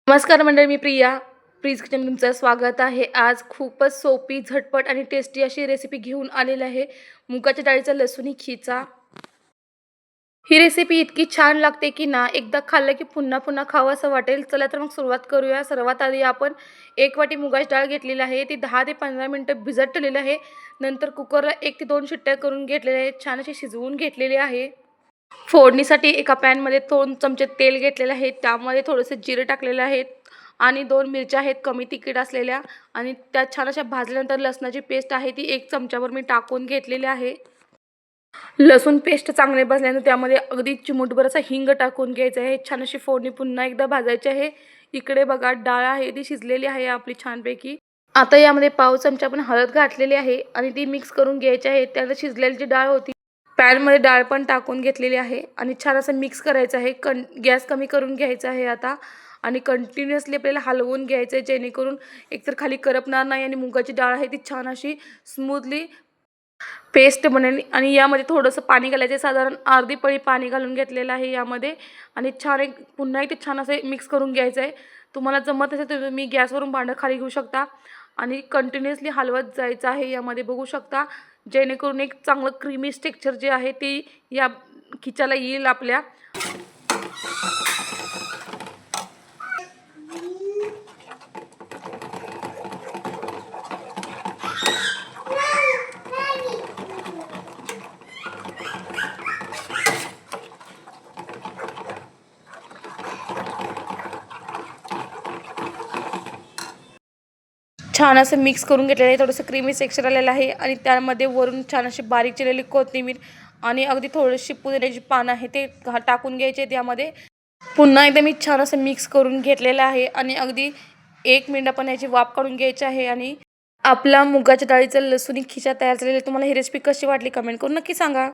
नमस्कार मंडळी, मी Priya. Please kitchen तुमचं स्वागत आहे. आज खूपच सोपी, झटपट आणि टेस्टी अशी रेसिपी घेऊन आलेली आहे. मुगाच्या डाळीचा लसूणी खिचा. ही रेसिपी इतकी छान लागते की ना, एकदा खाल्लं की पुन्हा पुन्हा खावंसं वाटेल. चला तर मग सुरुवात करूया. सर्वात आधी आपण 1 वाटी मुगाची डाळ घेतलेली आहे. ती 10 ते 15 मिनिटं भिजत ठेवलेली आहे. नंतर कुकरला 1 ते 2 शिट्ट्या करून घेतलेल्या आहेत. छान अशी शिजवून घेतलेली आहे. फोडणीसाठी एका पॅनमध्ये 2 चमचे तेल घेतलेले आहे. त्यामध्ये थोडेसे जिरे टाकलेले आहेत आणि 2 मिरच्या आहेत कमी तिखट असलेल्या आणि त्यात छान अशा भाजल्यानंतर लसणाची पेस्ट आहे ती 1 चमचाभर मी टाकून घेतलेली आहे. लसूण पेस्ट चांगले भाजल्यानंतर त्यामध्ये अगदी चिमूटभर असा हिंग टाकून घ्यायचं आहे. छान अशी फोडणी पुन्हा एकदा भाजायची आहे. इकडे बघा डाळ आहे ती शिजलेली आहे आपली छानपैकी. आता यामध्ये पाव चमचा आपण हळद घातलेली आहे आणि ती मिक्स करून घ्यायची आहे. त्यानंतर शिजलेली जी डाळ होती पॅनमध्ये डाळ पण टाकून घेतलेली आहे आणि छान असं मिक्स करायचं आहे. गॅस कमी करून घ्यायचा आहे आता आणि कंटिन्युअसली आपल्याला हलवून घ्यायचं आहे, जेणेकरून एकतर खाली करपणार नाही आणि मुगाची डाळ आहे ती छान अशी स्मूथली पेस्ट बनेल. आणि यामध्ये थोडंसं पाणी घालायचं आहे, साधारण अर्धी पळी पाणी घालून घेतलेलं आहे यामध्ये आणि छान पुन्हा एक ते छान असे मिक्स करून घ्यायचं आहे. तुम्हाला जमत असेल तर तुम्ही गॅसवरून भांडं खाली घेऊ शकता आणि कंटिन्युअसली हलवत जायचं आहे यामध्ये बघू शकता, जेणेकरून एक चांगलं क्रीमी टेक्स्चर जे आहे ते या खिच्याला येईल आपल्या. छान असं मिक्स करून घेतलेलं आहे. थोडंसं क्रीमी टेक्स्चर आलेलं आहे आणि त्यामध्ये वरून छान अशी बारीक चिरलेली कोथिंबीर आणि अगदी थोडीशी पुदिन्याची पानं आहे ते टाकून घ्यायचे आहेत यामध्ये. पुन्हा एकदा मी छान असं मिक्स करून घेतलेलं आहे आणि अगदी 1 मिनिट आपण याची वाफ काढून घ्यायची आहे आणि आपला मुगाच्या डाळीचा लसूणी खिचा तयार झालेला आहे. तुम्हाला ही रेसिपी कशी वाटली कमेंट करून नक्की सांगा.